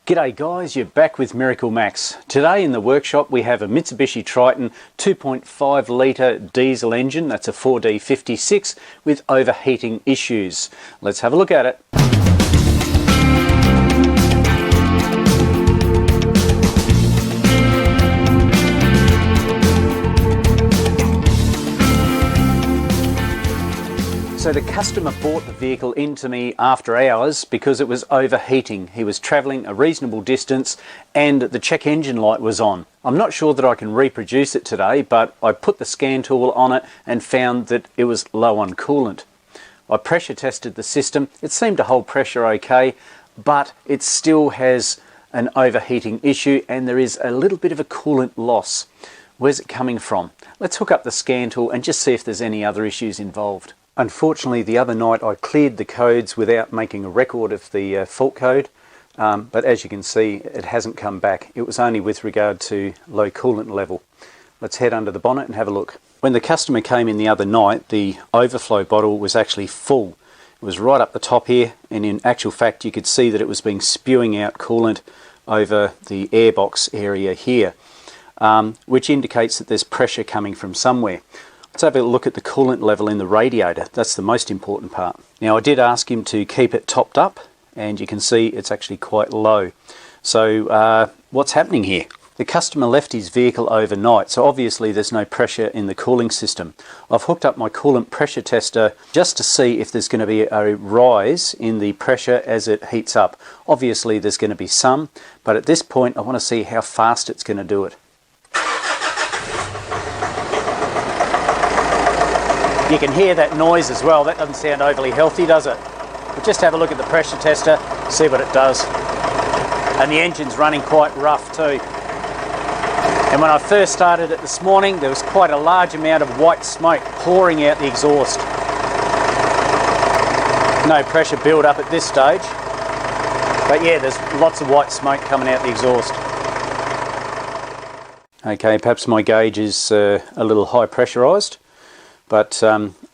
G'day guys, you're back with MiracleMAX. Today in the workshop we have a Mitsubishi Triton 2.5 litre diesel engine, that's a 4D56 with overheating issues. Let's have a look at it. So the customer brought the vehicle into me after hours because it was overheating. He was travelling a reasonable distance and the check engine light was on. I'm not sure that I can reproduce it today, but I put the scan tool on it and found that it was low on coolant. I pressure tested the system. It seemed to hold pressure okay, but it still has an overheating issue and there is a little bit of a coolant loss. Where's it coming from? Let's hook up the scan tool and just see if there's any other issues involved. Unfortunately, the other night I cleared the codes without making a record of the fault code, but as you can see, it hasn't come back. It was only with regard to low coolant level. Let's head under the bonnet and have a look. When the customer came in the other night, the overflow bottle was actually full. It was right up the top here, and in actual fact, you could see that it was spewing out coolant over the airbox area here, which indicates that there's pressure coming from somewhere. Let's have a look at the coolant level in the radiator. That's the most important part. Now I did ask him to keep it topped up and you can see it's actually quite low. So what's happening here? The customer left his vehicle overnight, so obviously there's no pressure in the cooling system. I've hooked up my coolant pressure tester just to see if there's going to be a rise in the pressure as it heats up. Obviously there's going to be some, but at this point I want to see how fast it's going to do it. You can hear that noise as well. That doesn't sound overly healthy, does it? But just have a look at the pressure tester, see what it does. And the engine's running quite rough too. And when I first started it this morning, there was quite a large amount of white smoke pouring out the exhaust. No pressure build up at this stage. But yeah, there's lots of white smoke coming out the exhaust. Okay, perhaps my gauge is a little high pressurized. But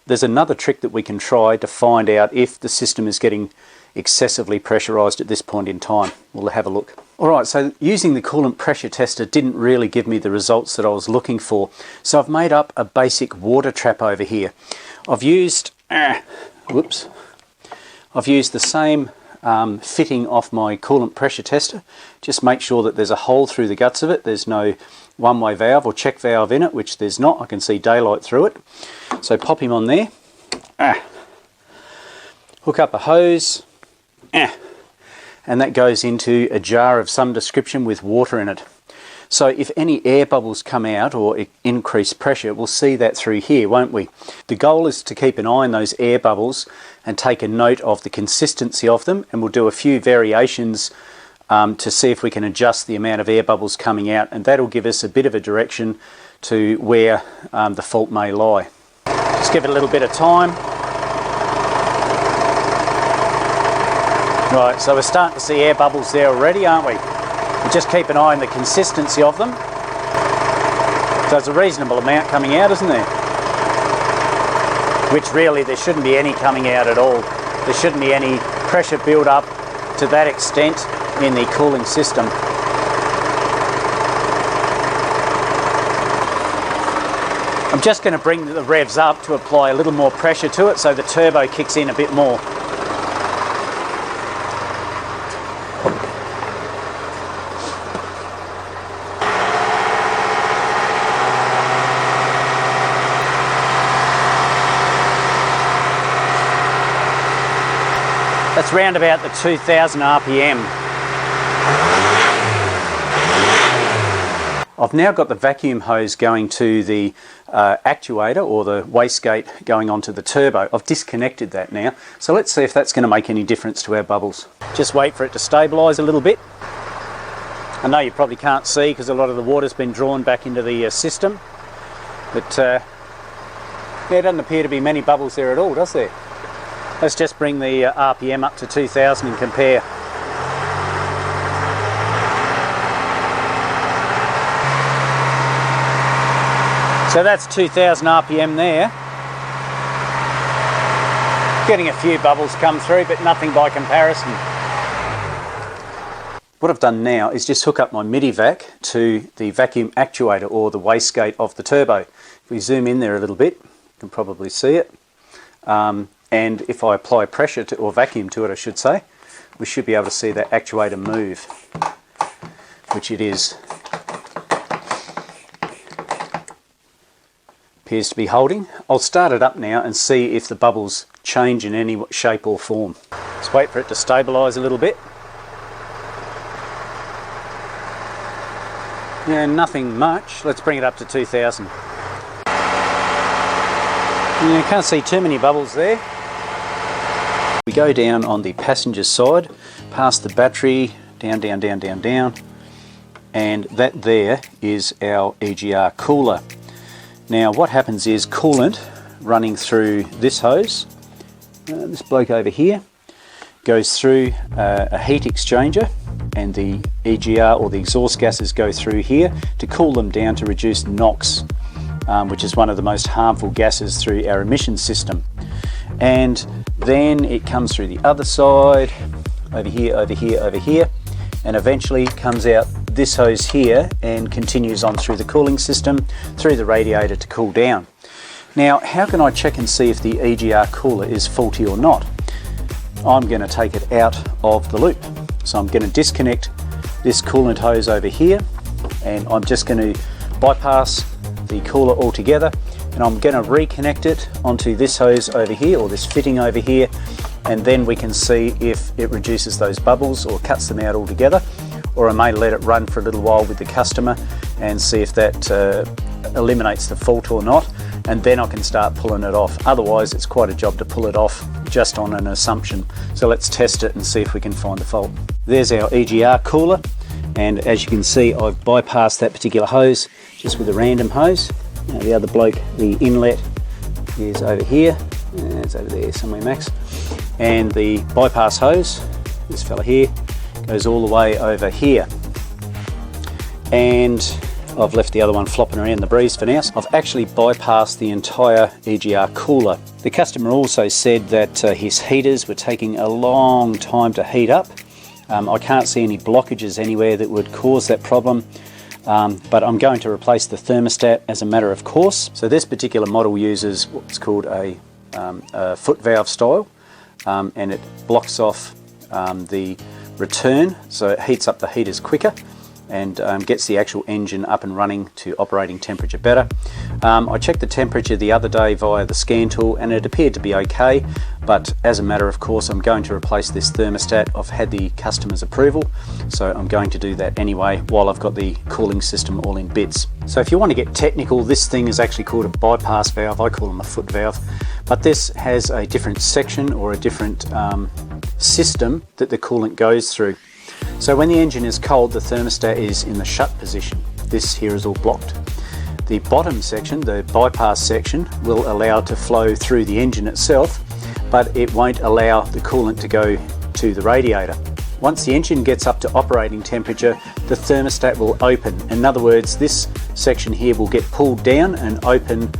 there's another trick that we can try to find out if the system is getting excessively pressurized at this point in time. We'll have a look. Alright, so using the coolant pressure tester didn't really give me the results that I was looking for. So I've made up a basic water trap over here. I've used the same fitting off my coolant pressure tester. Just make sure that there's a hole through the guts of it. There's no one-way valve or check valve in it, which there's not. I can see daylight through it. So pop him on there. Hook up a hose. And that goes into a jar of some description with water in it. So if any air bubbles come out or increase pressure, we'll see that through here, won't we? The goal is to keep an eye on those air bubbles and take a note of the consistency of them, and we'll do a few variations to see if we can adjust the amount of air bubbles coming out, and that'll give us a bit of a direction to where the fault may lie. Just give it a little bit of time. Right, so we're starting to see air bubbles there already, aren't we? We just keep an eye on the consistency of them. So there's a reasonable amount coming out, isn't there? Which really there shouldn't be any coming out at all. There shouldn't be any pressure build up to that extent in the cooling system. I'm just going to bring the revs up to apply a little more pressure to it so the turbo kicks in a bit more. That's round about the 2000 RPM. I've now got the vacuum hose going to the actuator or the wastegate going onto the turbo. I've disconnected that now, so let's see if that's going to make any difference to our bubbles. Just wait for it to stabilise a little bit. I know you probably can't see because a lot of the water's been drawn back into the system, but yeah, it doesn't appear to be many bubbles there at all, does there? Let's just bring the RPM up to 2000 and compare. So that's 2000 RPM there. Getting a few bubbles come through, but nothing by comparison. What I've done now is just hook up my MIDI-vac to the vacuum actuator or the wastegate of the turbo. If we zoom in there a little bit, you can probably see it. And if I apply pressure to, or vacuum to it I should say, we should be able to see that actuator move, which it is. Appears to be holding. I'll start it up now and see if the bubbles change in any shape or form. Let's wait for it to stabilise a little bit. Yeah, nothing much. Let's bring it up to 2000. Yeah, can't see too many bubbles there. We go down on the passenger side, past the battery, down, down, down, down, down, and that there is our Egr cooler. Now what happens is coolant running through this hose, this bloke over here, goes through a heat exchanger, and the Egr or the exhaust gases go through here to cool them down to reduce NOx, which is one of the most harmful gases through our emission system. And then it comes through the other side, over here, over here, over here, and eventually comes out this hose here and continues on through the cooling system, through the radiator to cool down. Now, how can I check and see if the Egr cooler is faulty or not? I'm going to take it out of the loop. So I'm going to disconnect this coolant hose over here, and I'm just going to bypass the cooler altogether, and I'm going to reconnect it onto this hose over here, or this fitting over here, and then we can see if it reduces those bubbles or cuts them out altogether, or I may let it run for a little while with the customer and see if that eliminates the fault or not, and then I can start pulling it off. Otherwise it's quite a job to pull it off just on an assumption. So let's test it and see if we can find the fault. There's our Egr cooler, and as you can see I've bypassed that particular hose just with a random hose. Now the other bloke, the inlet is over here, it's over there somewhere, Max, and the bypass hose, this fella here, goes all the way over here, and I've left the other one flopping around the breeze for now. I've actually bypassed the entire Egr cooler. The customer also said that his heaters were taking a long time to heat up. I can't see any blockages anywhere that would cause that problem, but I'm going to replace the thermostat as a matter of course. So this particular model uses what's called a foot valve style, and it blocks off the return, so it heats up the heaters quicker and gets the actual engine up and running to operating temperature better. I checked the temperature the other day via the scan tool and it appeared to be okay, but as a matter of course I'm going to replace this thermostat. I've had the customer's approval, so I'm going to do that anyway while I've got the cooling system all in bits. So if you want to get technical, this thing is actually called a bypass valve. I call them a foot valve, but this has a different section or a different system that the coolant goes through. So when the engine is cold, the thermostat is in the shut position. This here is all blocked. The bottom section, the bypass section, will allow it to flow through the engine itself, but it won't allow the coolant to go to the radiator. Once the engine gets up to operating temperature, the thermostat will open. In other words, this section here will get pulled down and open,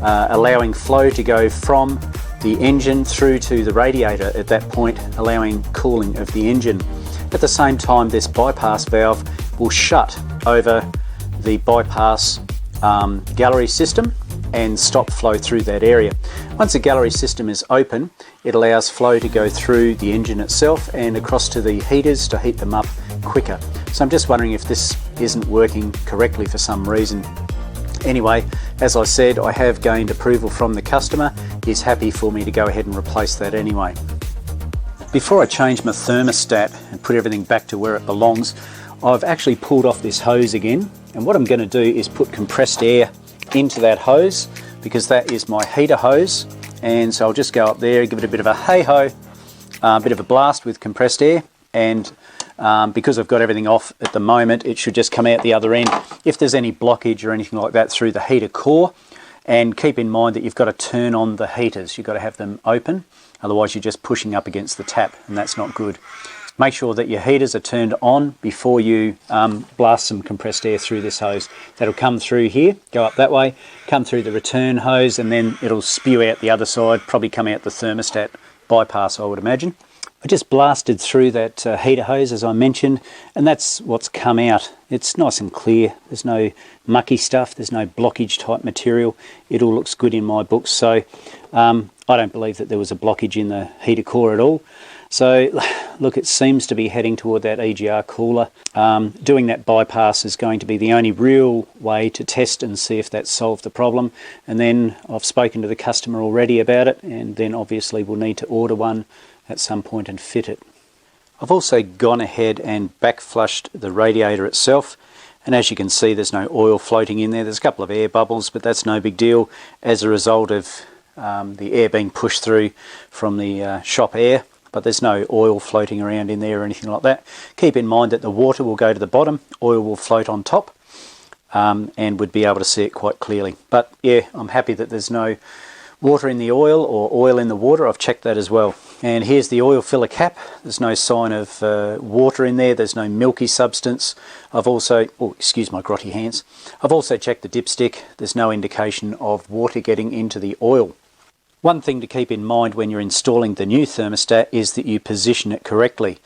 allowing flow to go from the engine through to the radiator at that point, allowing cooling of the engine. At the same time, this bypass valve will shut over the bypass gallery system and stop flow through that area. Once the gallery system is open, it allows flow to go through the engine itself and across to the heaters to heat them up quicker. So I'm just wondering if this isn't working correctly for some reason. Anyway, as I said, I have gained approval from the customer. He's happy for me to go ahead and replace that anyway. Before I change my thermostat and put everything back to where it belongs, I've actually pulled off this hose again, and what I'm going to do is put compressed air into that hose, because that is my heater hose. And so I'll just go up there, give it a bit of a hey-ho, a bit of a blast with compressed air, and because I've got everything off at the moment, it should just come out the other end. If there's any blockage or anything like that through the heater core, and keep in mind that you've got to turn on the heaters, you've got to have them open, otherwise you're just pushing up against the tap, and that's not good. Make sure that your heaters are turned on before you blast some compressed air through this hose. That'll come through here, go up that way, come through the return hose, and then it'll spew out the other side, probably come out the thermostat bypass, I would imagine. I just blasted through that heater hose as I mentioned, and that's what's come out. It's nice and clear, there's no mucky stuff, there's no blockage type material. It all looks good in my books, so I don't believe that there was a blockage in the heater core at all. So look, it seems to be heading toward that Egr cooler. Doing that bypass is going to be the only real way to test and see if that's solved the problem. And then I've spoken to the customer already about it, and then obviously we'll need to order one at some point and fit it. I've also gone ahead and back flushed the radiator itself, and as you can see there's no oil floating in there. There's a couple of air bubbles, but that's no big deal as a result of the air being pushed through from the shop air, but there's no oil floating around in there or anything like that. Keep in mind that the water will go to the bottom, oil will float on top, and would be able to see it quite clearly. But yeah, I'm happy that there's no water in the oil or oil in the water. I've checked that as well. And here's the oil filler cap. There's no sign of water in there. There's no milky substance. I've also, oh, excuse my grotty hands. I've also checked the dipstick. There's no indication of water getting into the oil. One thing to keep in mind when you're installing the new thermostat is that you position it correctly.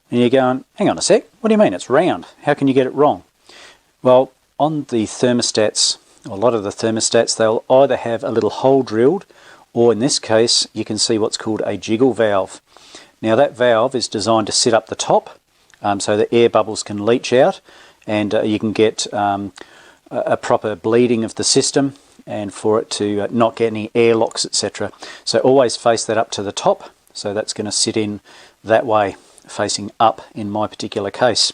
And you're going, hang on a sec, what do you mean it's round? How can you get it wrong? Well, on the thermostats, a lot of the thermostats, they'll either have a little hole drilled, or in this case you can see what's called a jiggle valve. Now that valve is designed to sit up the top so the air bubbles can leach out, and you can get a proper bleeding of the system, and for it to not get any air locks, etc. So always face that up to the top, so that's going to sit in that way, facing up in my particular case.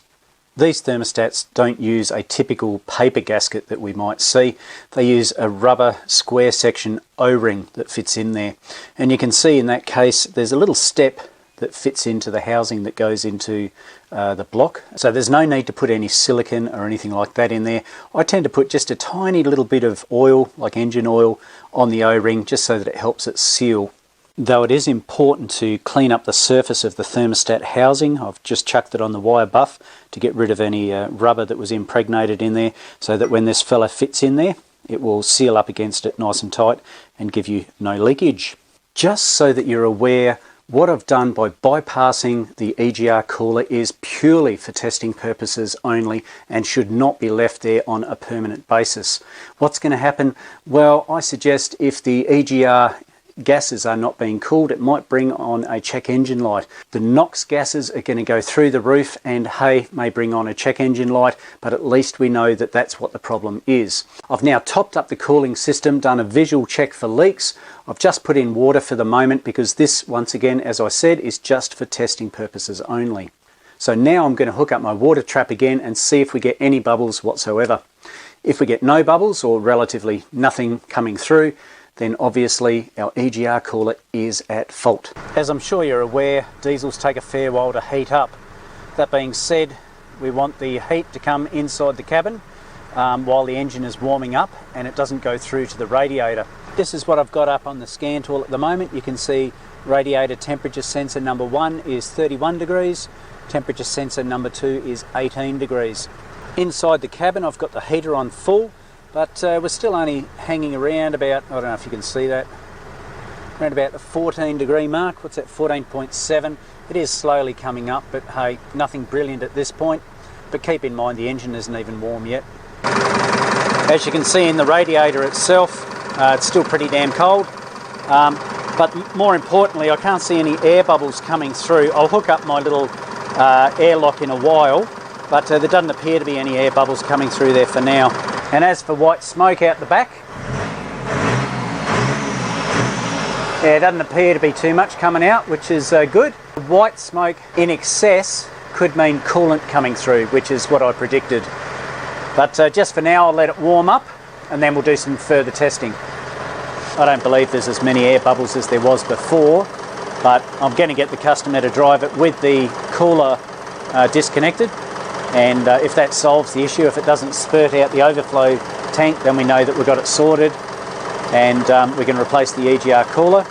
These thermostats don't use a typical paper gasket that we might see. They use a rubber square section O-ring that fits in there. And you can see in that case there's a little step that fits into the housing that goes into the block. So there's no need to put any silicone or anything like that in there. I tend to put just a tiny little bit of oil, like engine oil, on the O-ring just so that it helps it seal. Though it is important to clean up the surface of the thermostat housing. I've just chucked it on the wire buff to get rid of any rubber that was impregnated in there, so that when this fella fits in there, it will seal up against it nice and tight and give you no leakage. Just so that you're aware, what I've done by bypassing the Egr cooler is purely for testing purposes only and should not be left there on a permanent basis. What's going to happen? Well, I suggest if the Egr gases are not being cooled, it might bring on a check engine light. The NOx gases are going to go through the roof and may bring on a check engine light, but at least we know that that's what the problem is. I've now topped up the cooling system, done a visual check for leaks. I've just put in water for the moment because this, once again, as I said, is just for testing purposes only. So now I'm going to hook up my water trap again and see if we get any bubbles whatsoever. If we get no bubbles or relatively nothing coming through, then obviously our Egr cooler is at fault. As I'm sure you're aware, diesels take a fair while to heat up. That being said, we want the heat to come inside the cabin while the engine is warming up and it doesn't go through to the radiator. This is what I've got up on the scan tool at the moment. You can see radiator temperature sensor number 1 is 31 degrees, temperature sensor number 2 is 18 degrees. Inside the cabin I've got the heater on full, but we're still only hanging around about, I don't know if you can see that, around about the 14 degree mark. What's that, 14.7? It is slowly coming up, but hey, nothing brilliant at this point. But keep in mind the engine isn't even warm yet. As you can see in the radiator itself, it's still pretty damn cold. But more importantly, I can't see any air bubbles coming through. I'll hook up my little airlock in a while, but there doesn't appear to be any air bubbles coming through there for now. And as for white smoke out the back, yeah, it doesn't appear to be too much coming out, which is good. White smoke in excess could mean coolant coming through, which is what I predicted. But just for now, I'll let it warm up and then we'll do some further testing. I don't believe there's as many air bubbles as there was before, but I'm going to get the customer to drive it with the cooler disconnected. And if that solves the issue, if it doesn't spurt out the overflow tank, then we know that we've got it sorted and we can replace the Egr cooler.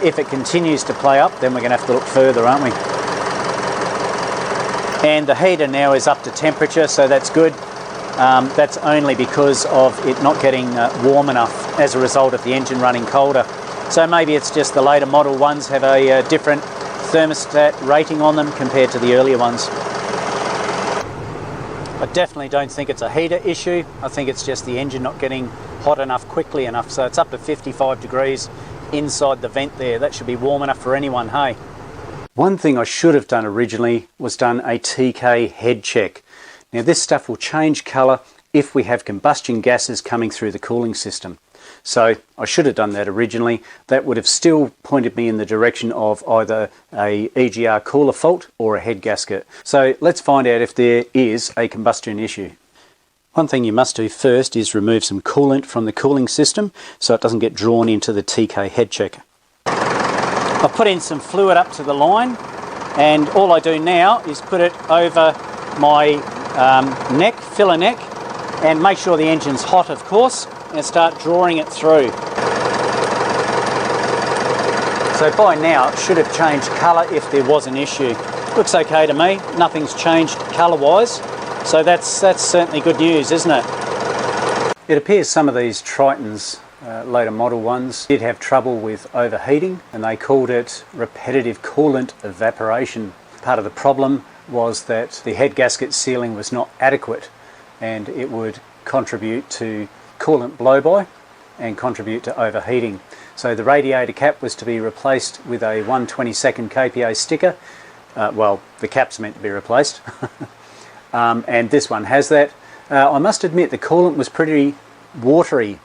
If it continues to play up, then we're going to have to look further, aren't we? And the heater now is up to temperature, so that's good. That's only because of it not getting warm enough as a result of the engine running colder. So maybe it's just the later model ones have a different thermostat rating on them compared to the earlier ones. I definitely don't think it's a heater issue. I think it's just the engine not getting hot enough quickly enough. So it's up to 55 degrees inside the vent there. That should be warm enough for anyone, hey? One thing I should have done originally was done a TK head check. Now this stuff will change colour if we have combustion gases coming through the cooling system. So I should have done that originally. That would have still pointed me in the direction of either a Egr cooler fault or a head gasket. So let's find out if there is a combustion issue. One thing you must do first is remove some coolant from the cooling system so it doesn't get drawn into the TK head checker. I've put in some fluid up to the line, and all I do now is put it over my filler neck, and make sure the engine's hot, of course, and start drawing it through. So by now it should have changed colour if there was an issue. Looks okay to me, nothing's changed colour-wise, so that's certainly good news, isn't it? It appears some of these Tritons, later model ones, did have trouble with overheating, and they called it repetitive coolant evaporation. Part of the problem was that the head gasket sealing was not adequate, and it would contribute to coolant blow-by and contribute to overheating. So the radiator cap was to be replaced with a 1/22 kPa sticker. Well, the cap's meant to be replaced. And this one has that. I must admit the coolant was pretty watery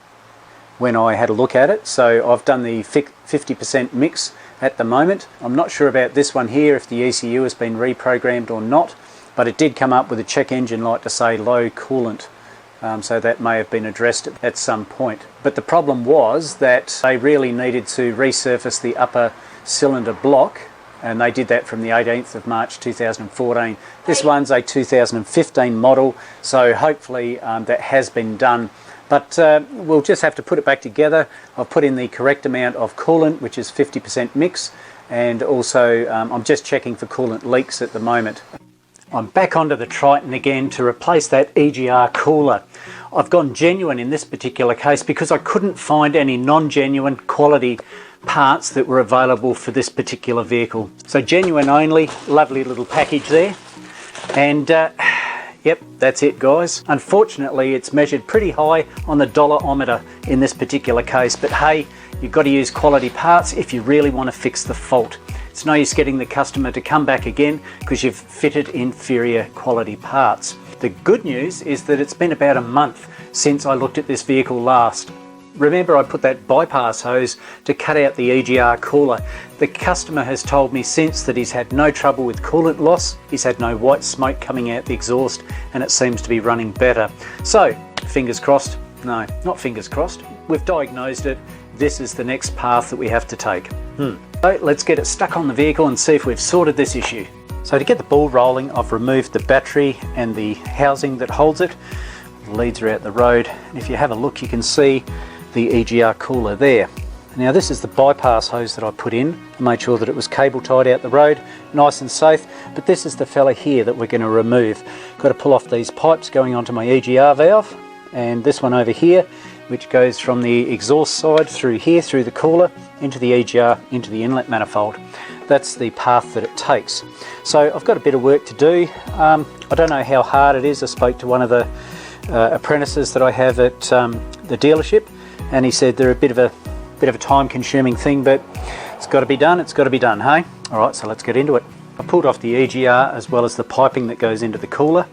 when I had a look at it, so I've done the 50% mix at the moment. I'm not sure about this one here, if the ECU has been reprogrammed or not, but it did come up with a check engine light to say low coolant. So that may have been addressed at some point. But the problem was that they really needed to resurface the upper cylinder block, and they did that from the 18th of March 2014. This one's a 2015 model, so hopefully that has been done. But we'll just have to put it back together. I've put in the correct amount of coolant, which is 50% mix, and also I'm just checking for coolant leaks at the moment. I'm back onto the Triton again to replace that Egr cooler. I've gone genuine in this particular case because I couldn't find any non-genuine quality parts that were available for this particular vehicle. So genuine only, lovely little package there. And yep, that's it guys. Unfortunately it's measured pretty high on the dollar-ometer in this particular case, but hey, you've got to use quality parts if you really want to fix the fault. It's no use getting the customer to come back again because you've fitted inferior quality parts. The good news is that it's been about a month since I looked at this vehicle last. Remember I put that bypass hose to cut out the Egr cooler. The customer has told me since that he's had no trouble with coolant loss, he's had no white smoke coming out the exhaust, and it seems to be running better. So, fingers crossed. No, not fingers crossed. We've diagnosed it. This is the next path that we have to take. So let's get it stuck on the vehicle and see if we've sorted this issue. So to get the ball rolling, I've removed the battery and the housing that holds it. The leads are out the road, and if you have a look you can see the Egr cooler there. Now this is the bypass hose that I put in. I made sure that it was cable tied out the road, nice and safe, but this is the fella here that we're going to remove. Got to pull off these pipes going onto my Egr valve, and this one over here, which goes from the exhaust side through here, through the cooler, into the Egr, into the inlet manifold. That's the path that it takes. So I've got a bit of work to do. I don't know how hard it is. I spoke to one of the apprentices that I have at the dealership, and he said they're a bit of a time-consuming thing, but it's got to be done. It's got to be done, hey? All right, so let's get into it. I pulled off the Egr as well as the piping that goes into the cooler,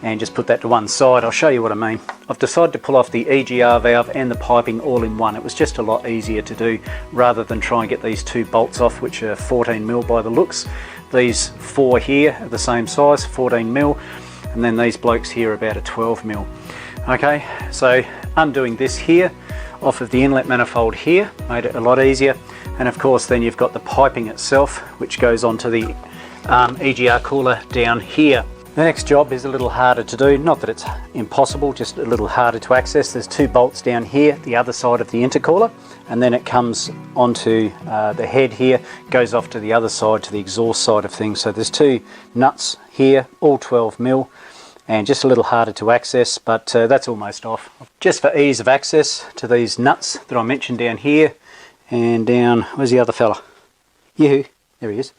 and just put that to one side. I'll show you what I mean. I've decided to pull off the Egr valve and the piping all in one. It was just a lot easier to do rather than try and get these two bolts off, which are 14mm by the looks. These four here are the same size, 14mm, and then these blokes here are about a 12mm. Okay, so undoing this here off of the inlet manifold here made it a lot easier, and of course then you've got the piping itself which goes onto the Egr cooler down here. The next job is a little harder to do, not that it's impossible, just a little harder to access. There's two bolts down here, the other side of the intercooler, and then it comes onto the head here, goes off to the other side, to the exhaust side of things. So there's two nuts here, all 12mm, and just a little harder to access, but that's almost off. Just for ease of access to these nuts that I mentioned down here, and down, where's the other fella? Yoo-hoo, there he is.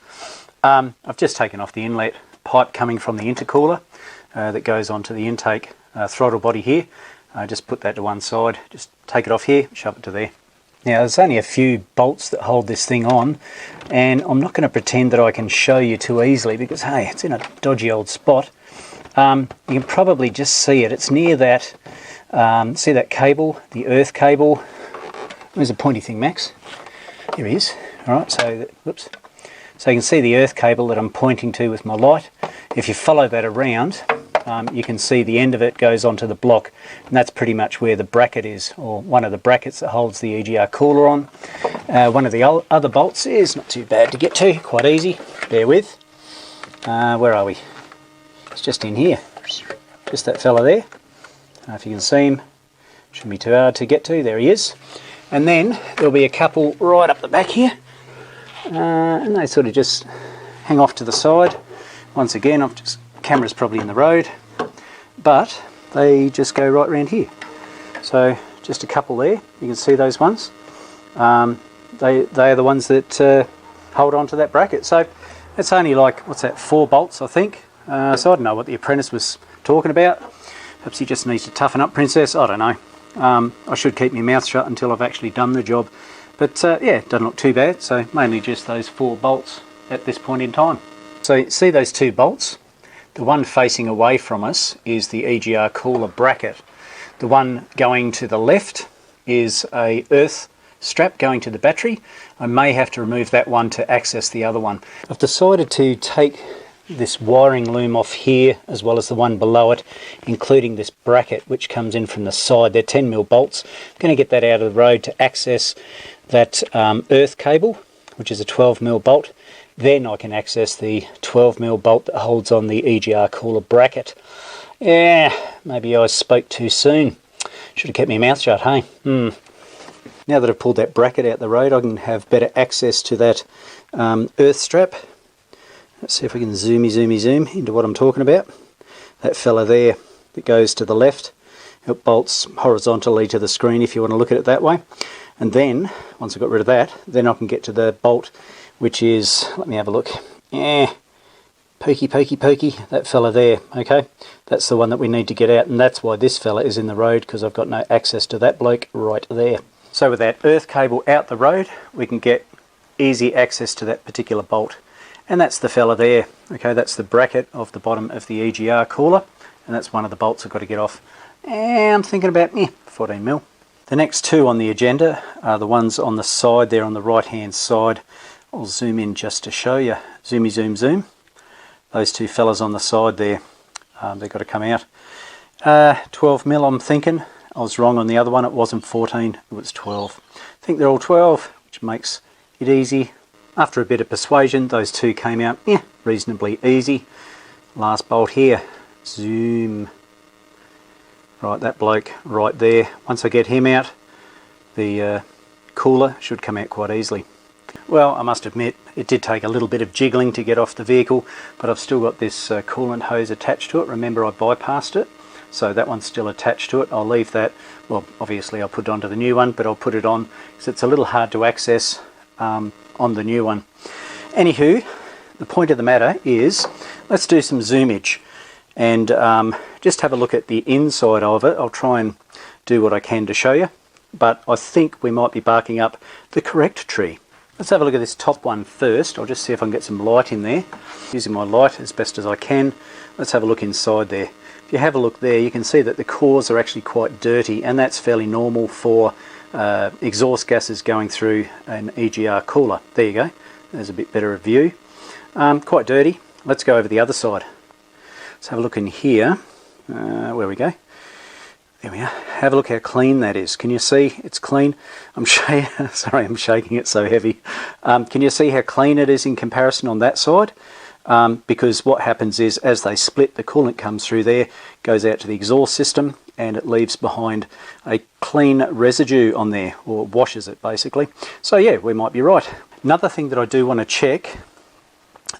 I've just taken off the inlet pipe coming from the intercooler that goes onto the intake throttle body here. Just put that to one side, just take it off here, shove it to there. Now there's only a few bolts that hold this thing on, and I'm not going to pretend that I can show you too easily because hey, it's in a dodgy old spot. You can probably just see it. It's near that, see that cable, the earth cable. Where's the pointy thing, Max? Here he is. Alright, so, whoops. So you can see the earth cable that I'm pointing to with my light. If you follow that around, you can see the end of it goes onto the block, and that's pretty much where the bracket is, or one of the brackets that holds the Egr cooler on. One of the other bolts is not too bad to get to, quite easy, bear with. Where are we? It's just in here, just that fella there. If you can see him, shouldn't be too hard to get to, there he is. And then there'll be a couple right up the back here, and they sort of just hang off to the side. Once again, camera's probably in the road, but they just go right around here. So just a couple there, you can see those ones. They are the ones that hold on to that bracket. So it's only like, what's that, 4 bolts I think. So I don't know what the apprentice was talking about. Perhaps he just needs to toughen up, Princess, I don't know. I should keep my mouth shut until I've actually done the job. But yeah, it doesn't look too bad, so mainly just those 4 bolts at this point in time. So see those 2 bolts? The one facing away from us is the Egr Cooler Bracket. The one going to the left is a earth strap going to the battery. I may have to remove that one to access the other one. I've decided to take this wiring loom off here as well as the one below it, including this bracket which comes in from the side. They're 10mm bolts. I'm going to get that out of the road to access that earth cable, which is a 12mm bolt. Then I can access the 12mm bolt that holds on the Egr Cooler Bracket. Yeah, maybe I spoke too soon. Should have kept my mouth shut, hey? Now that I've pulled that bracket out the road, I can have better access to that earth strap. Let's see if we can zoom into what I'm talking about. That fella there that goes to the left, it bolts horizontally to the screen if you want to look at it that way. And then, once I've got rid of that, then I can get to the bolt which is, let me have a look, pokey, that fella there, okay? That's the one that we need to get out, and that's why this fella is in the road, because I've got no access to that bloke right there. So with that earth cable out the road, we can get easy access to that particular bolt. And that's the fella there, okay? That's the bracket of the bottom of the Egr cooler, and that's one of the bolts I've got to get off. And I'm thinking about 14mm. The next 2 on the agenda are the ones on the side there on the right hand side. I'll zoom in just to show you. Zoomy zoom. Those 2 fellas on the side there, they've got to come out. 12mm I'm thinking. I was wrong on the other one, it wasn't 14, it was 12. I think they're all 12, which makes it easy. After a bit of persuasion, those 2 came out reasonably easy. Last bolt here, zoom. Right, that bloke right there. Once I get him out, the cooler should come out quite easily. Well, I must admit, it did take a little bit of jiggling to get off the vehicle, but I've still got this coolant hose attached to it. Remember, I bypassed it, so that one's still attached to it. I'll leave that, well, obviously I'll put it onto the new one, but I'll put it on because it's a little hard to access on the new one. Anywho, the point of the matter is, let's do some zoomage and just have a look at the inside of it. I'll try and do what I can to show you, but I think we might be barking up the correct tree. Let's have a look at this top one first. I'll just see if I can get some light in there. Using my light as best as I can. Let's have a look inside there. If you have a look there, you can see that the cores are actually quite dirty, and that's fairly normal for exhaust gases going through an Egr cooler. There you go. There's a bit better a view. Quite dirty. Let's go over the other side. Let's have a look in here. Where we go. There we are. Have a look how clean that is. Can you see it's clean? Sorry, I'm shaking it so heavy. Can you see how clean it is in comparison on that side? Because what happens is, as they split, the coolant comes through there, goes out to the exhaust system, and it leaves behind a clean residue on there, or washes it basically. So yeah, we might be right. Another thing that I do want to check,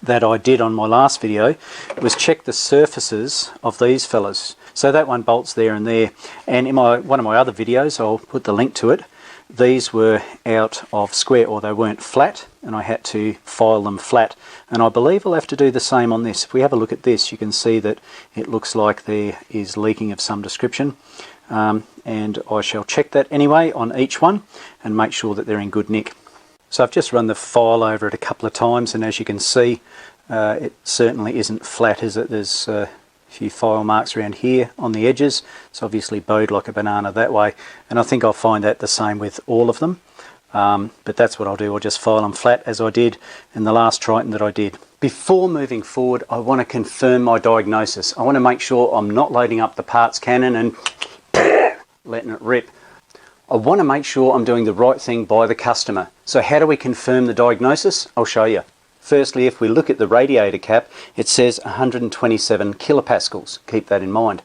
that I did on my last video, was check the surfaces of these fellas. So that one bolts there and there, and in one of my other videos, I'll put the link to it, these were out of square, or they weren't flat, and I had to file them flat. And I believe I'll have to do the same on this. If we have a look at this, you can see that it looks like there is leaking of some description. And I shall check that anyway on each one and make sure that they're in good nick. So I've just run the file over it a couple of times, and as you can see, it certainly isn't flat, is it? There's a few file marks around here on the edges. It's obviously bowed like a banana that way, and I think I'll find that the same with all of them. But that's what I'll do. I'll just file them flat as I did in the last Triton that I did. Before moving forward, I want to confirm my diagnosis. I want to make sure I'm not loading up the parts cannon and letting it rip. I want to make sure I'm doing the right thing by the customer. So how do we confirm the diagnosis? I'll show you. Firstly, if we look at the radiator cap, it says 127 kilopascals. Keep that in mind.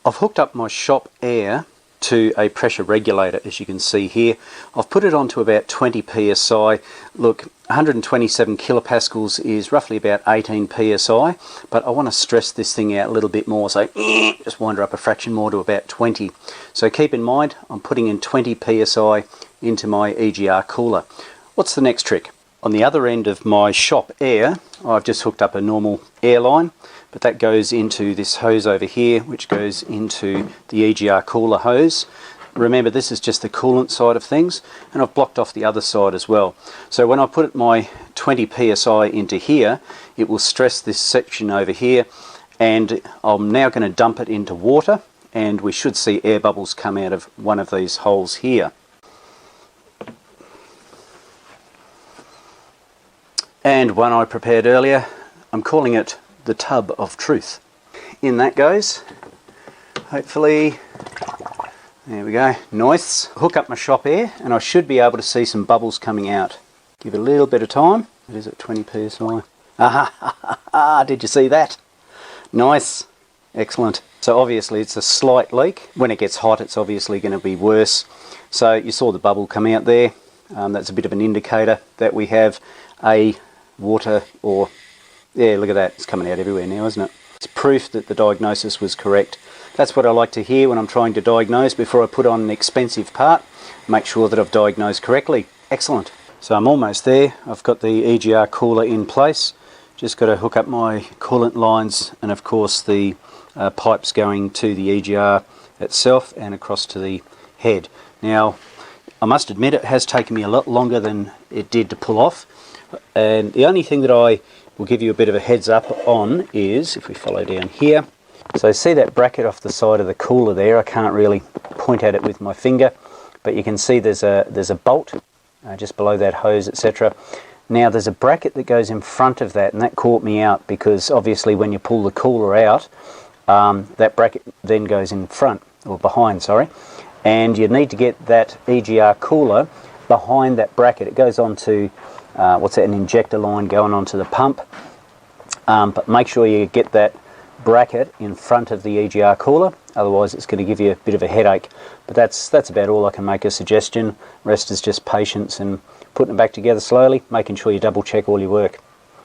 I've hooked up my shop air to a pressure regulator, as you can see here. I've put it on to about 20 psi. Look, 127 kilopascals is roughly about 18 psi, but I want to stress this thing out a little bit more, so just wind her up a fraction more to about 20. So keep in mind, I'm putting in 20 psi into my Egr cooler. What's the next trick? On the other end of my shop air, I've just hooked up a normal air line, but that goes into this hose over here, which goes into the Egr cooler hose. Remember, this is just the coolant side of things, and I've blocked off the other side as well. So when I put my 20 psi into here, it will stress this section over here, and I'm now going to dump it into water, and we should see air bubbles come out of one of these holes here. And one I prepared earlier, I'm calling it the tub of truth. In that goes. Hopefully, there we go, nice. Hook up my shop air and I should be able to see some bubbles coming out. Give it a little bit of time. It is at 20 psi. Ah, did you see that? Nice, excellent. So obviously it's a slight leak. When it gets hot, it's obviously going to be worse. So you saw the bubble come out there. That's a bit of an indicator that we have a water, or yeah, look at that, it's coming out everywhere now, isn't it? It's proof that the diagnosis was correct. That's what I like to hear when I'm trying to diagnose before I put on an expensive part. Make sure that I've diagnosed correctly. Excellent. So I'm almost there. I've got the Egr cooler in place. Just got to hook up my coolant lines and of course the pipes going to the Egr itself and across to the head. Now I must admit it has taken me a lot longer than it did to pull off, and the only thing that I will give you a bit of a heads up on is, if we follow down here, so see that bracket off the side of the cooler there. I can't really point at it with my finger, but you can see there's a bolt just below that hose, etc. Now there's a bracket that goes in front of that, and that caught me out because obviously when you pull the cooler out, that bracket then goes in front, or behind, sorry, and you need to get that Egr cooler behind that bracket. It goes on to an injector line going onto the pump, but make sure you get that bracket in front of the Egr cooler, otherwise it's going to give you a bit of a headache. But that's about all I can make a suggestion. Rest is just patience and putting it back together slowly, making sure you double check all your work.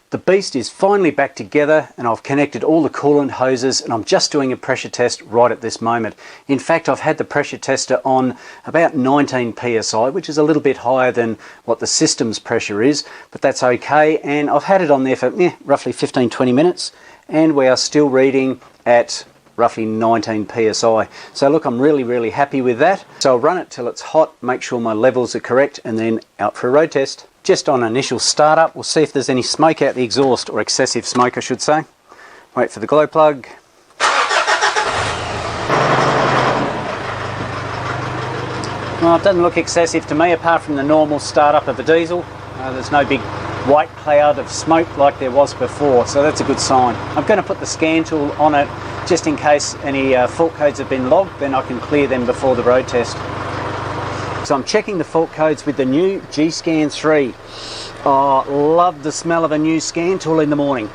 The beast is finally back together and I've connected all the coolant hoses, and I'm just doing a pressure test right at this moment. In fact, I've had the pressure tester on about 19 psi, which is a little bit higher than what the system's pressure is, but that's okay. And I've had it on there for roughly 15-20 minutes, and we are still reading at roughly 19 psi. So look, I'm really happy with that. So I'll run it till it's hot, make sure my levels are correct, and then out for a road test. Just on initial startup, we'll see if there's any smoke out the exhaust, or excessive smoke I should say. Wait for the glow plug. Well, it doesn't look excessive to me apart from the normal startup of a diesel. There's no big white cloud of smoke like there was before, so that's a good sign. I'm going to put the scan tool on it just in case any fault codes have been logged, then I can clear them before the road test. So I'm checking the fault codes with the new G-Scan 3. Oh, love the smell of a new scan tool in the morning.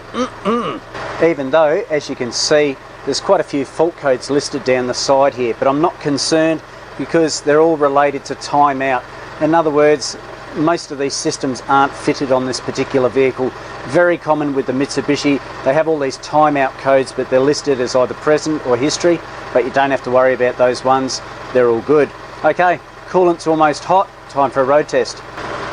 Even though, as you can see, there's quite a few fault codes listed down the side here, but I'm not concerned because they're all related to timeout. In other words, most of these systems aren't fitted on this particular vehicle. Very common with the Mitsubishi. They have all these timeout codes, but they're listed as either present or history, but you don't have to worry about those ones. They're all good. Okay, coolant's almost hot, time for a road test.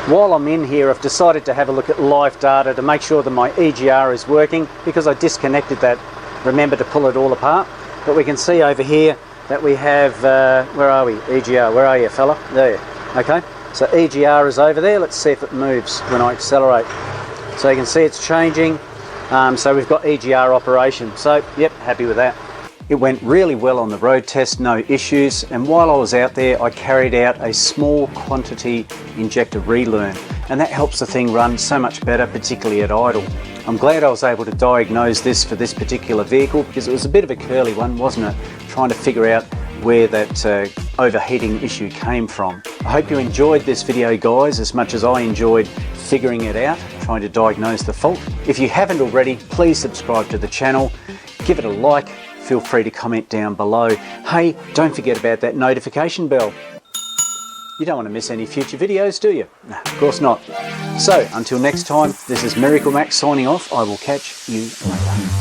While I'm in here, I've decided to have a look at live data to make sure that my EGR is working, because I disconnected that. Remember to pull it all apart. But we can see over here that we have, where are we? EGR, where are you, fella? There. Okay, so EGR is over there. Let's see if it moves when I accelerate. So you can see it's changing. So we've got EGR operation. So, yep, happy with that. It went really well on the road test, no issues, and while I was out there I carried out a small quantity injector relearn, and that helps the thing run so much better, particularly at idle. I'm glad I was able to diagnose this for this particular vehicle, because it was a bit of a curly one, wasn't it? Trying to figure out where that overheating issue came from. I hope you enjoyed this video, guys, as much as I enjoyed figuring it out, trying to diagnose the fault. If you haven't already, please subscribe to the channel, give it a like, feel free to comment down below. Hey, don't forget about that notification bell. You don't want to miss any future videos, do you? No, of course not. So, until next time, this is MiracleMAX signing off. I will catch you later.